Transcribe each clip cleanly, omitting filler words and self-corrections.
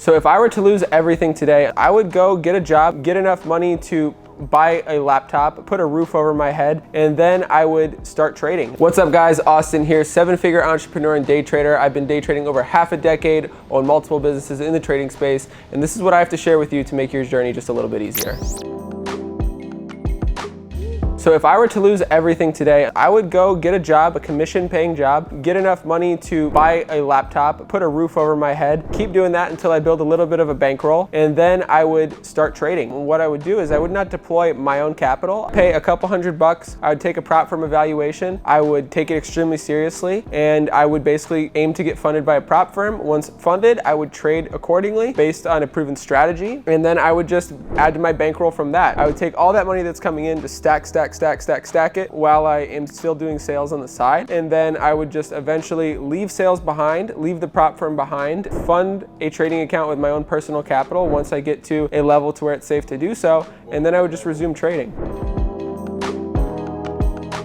So if I were to lose everything today, I would go get a job, get enough money to buy a laptop, put a roof over my head, and then I would start trading. What's up guys, Austin here, 7-figure entrepreneur and day trader. I've been day trading over half a decade, own multiple businesses in the trading space, and this is what I have to share with you to make your journey just a little bit easier. So if I were to lose everything today, I would go get a job, a commission paying job, get enough money to buy a laptop, put a roof over my head, keep doing that until I build a little bit of a bankroll, and then I would start trading. What I would do is I would not deploy my own capital, pay a couple $100, I would take a prop firm evaluation, I would take it extremely seriously, and I would basically aim to get funded by a prop firm. Once funded, I would trade accordingly based on a proven strategy, and then I would just add to my bankroll from that. I would take all that money that's coming in, just stack it while I am still doing sales on the side. And then I would just eventually leave sales behind, leave the prop firm behind, fund a trading account with my own personal capital once I get to a level to where it's safe to do so. And then I would just resume trading.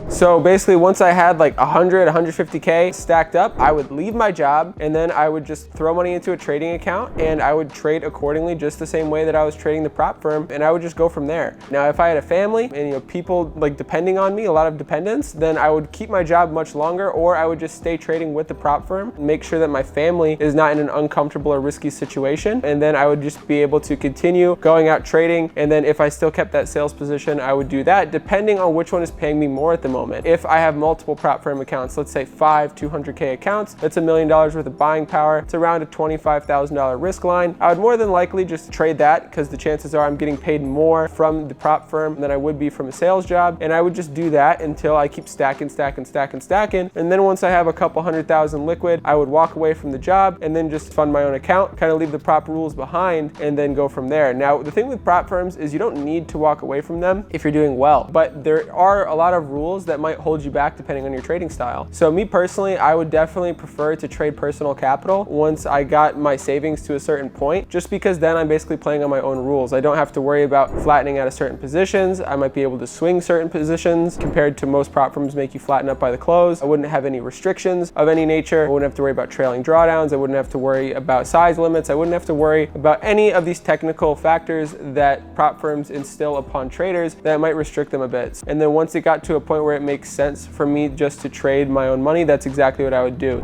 So basically once I had like 150K stacked up, I would leave my job and then I would just throw money into a trading account and I would trade accordingly just the same way that I was trading the prop firm, and I would just go from there. Now if I had a family and people like depending on me, a lot of dependents, then I would keep my job much longer, or I would just stay trading with the prop firm, make sure that my family is not in an uncomfortable or risky situation, and then I would just be able to continue going out trading. And then if I still kept that sales position, I would do that depending on which one is paying me more at the moment. If I have multiple prop firm accounts, let's say 5 200K accounts, that's $1 million worth of buying power. It's around a $25,000 risk line. I would more than likely just trade that because the chances are I'm getting paid more from the prop firm than I would be from a sales job. And I would just do that until I keep stacking. And then once I have a couple 100,000 liquid, I would walk away from the job and then just fund my own account, kind of leave the prop rules behind and then go from there. Now, the thing with prop firms is you don't need to walk away from them if you're doing well, but there are a lot of rules that might hold you back depending on your trading style. So me personally, I would definitely prefer to trade personal capital once I got my savings to a certain point, just because then I'm basically playing on my own rules. I don't have to worry about flattening out of certain positions. I might be able to swing certain positions compared to most prop firms make you flatten up by the close. I wouldn't have any restrictions of any nature. I wouldn't have to worry about trailing drawdowns. I wouldn't have to worry about size limits. I wouldn't have to worry about any of these technical factors that prop firms instill upon traders that might restrict them a bit. And then once it got to a point where it makes sense for me just to trade my own money, that's exactly what I would do.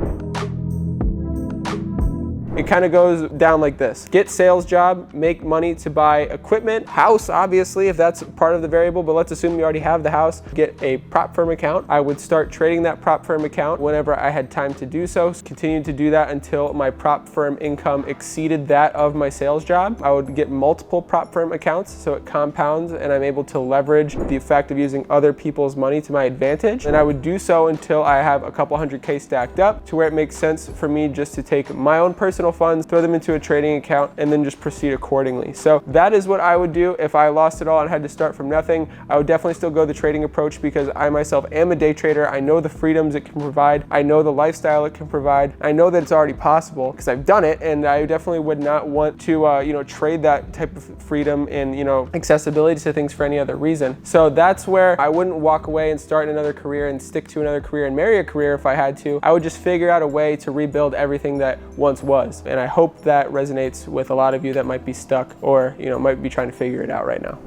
It kind of goes down like this. Get sales job, make money to buy equipment, house obviously if that's part of the variable, but let's assume you already have the house. Get a prop firm account. I would start trading that prop firm account whenever I had time to do so. Continue to do that until my prop firm income exceeded that of my sales job. I would get multiple prop firm accounts so it compounds and I'm able to leverage the effect of using other people's money to my advantage. And I would do so until I have a couple 100K stacked up to where it makes sense for me just to take my own personal funds, throw them into a trading account, and then just proceed accordingly. So that is what I would do if I lost it all and had to start from nothing. I would definitely still go the trading approach because I myself am a day trader. I know the freedoms it can provide. I know the lifestyle it can provide. I know that it's already possible because I've done it, and I definitely would not want to trade that type of freedom and accessibility to things for any other reason. So that's where I wouldn't walk away and start another career and stick to another career and marry a career if I had to. I would just figure out a way to rebuild everything that once was. And I hope that resonates with a lot of you that might be stuck or might be trying to figure it out right now.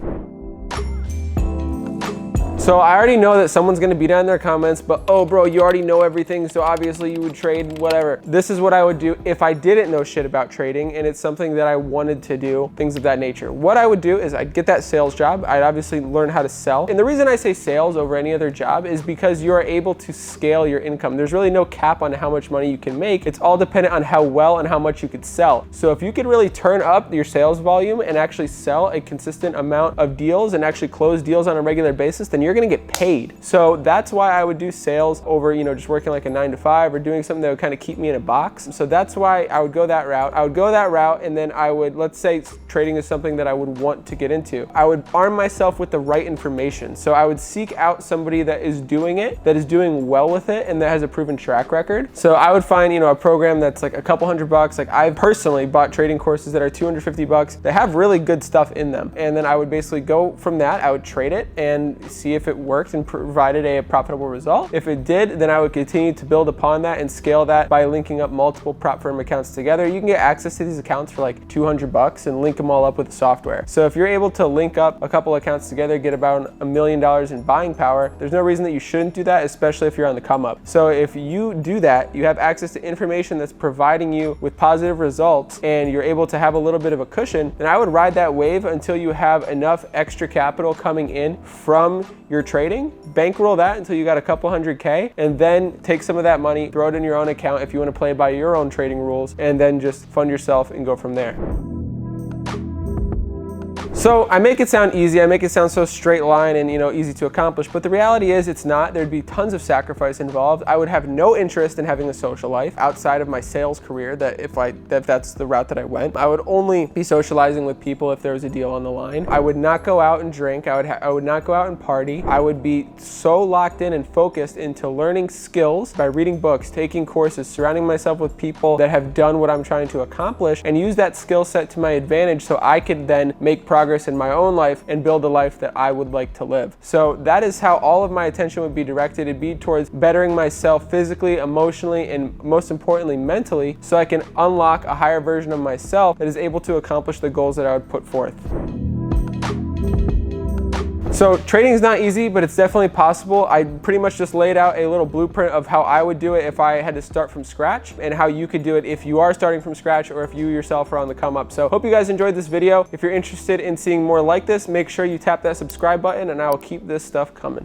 So I already know that someone's gonna be down in their comments, but oh bro, you already know everything, so obviously you would trade whatever. This is what I would do if I didn't know shit about trading and it's something that I wanted to do, things of that nature. What I would do is I'd get that sales job. I'd obviously learn how to sell. And the reason I say sales over any other job is because you are able to scale your income. There's really no cap on how much money you can make. It's all dependent on how well and how much you could sell. So if you could really turn up your sales volume and actually sell a consistent amount of deals and actually close deals on a regular basis, then you're gonna get paid. So that's why I would do sales over, just working like a 9-to-5 or doing something that would kind of keep me in a box. So that's why I would go that route. I would go that route, and then I would, let's say trading is something that I would want to get into. I would arm myself with the right information. So I would seek out somebody that is doing it, that is doing well with it, and that has a proven track record. So I would find, a program that's like a couple $100. Like I've personally bought trading courses that are $250. They have really good stuff in them. And then I would basically go from that. I would trade it and see if if it worked and provided a profitable result. If it did, then I would continue to build upon that and scale that by linking up multiple prop firm accounts together. You can get access to these accounts for like $200 and link them all up with the software. So if you're able to link up a couple accounts together, get about $1 million in buying power, there's no reason that you shouldn't do that, especially if you're on the come up. So if you do that, you have access to information that's providing you with positive results and you're able to have a little bit of a cushion, then I would ride that wave until you have enough extra capital coming in from your trading, bankroll that until you got a couple $100K, and then take some of that money, throw it in your own account if you want to play by your own trading rules, and then just fund yourself and go from there. So I make it sound easy, I make it sound so straight line and easy to accomplish, but the reality is it's not. There'd be tons of sacrifice involved. I would have no interest in having a social life outside of my sales career, that if that's the route that I went. I would only be socializing with people if there was a deal on the line. I would not go out and drink, I would not go out and party. I would be so locked in and focused into learning skills by reading books, taking courses, surrounding myself with people that have done what I'm trying to accomplish, and use that skill set to my advantage so I could then make progress in my own life and build a life that I would like to live. So that is how all of my attention would be directed. It'd be towards bettering myself physically, emotionally, and most importantly, mentally, so I can unlock a higher version of myself that is able to accomplish the goals that I would put forth. So trading is not easy, but it's definitely possible. I pretty much just laid out a little blueprint of how I would do it if I had to start from scratch, and how you could do it if you are starting from scratch or if you yourself are on the come up. So hope you guys enjoyed this video. If you're interested in seeing more like this, make sure you tap that subscribe button and I will keep this stuff coming.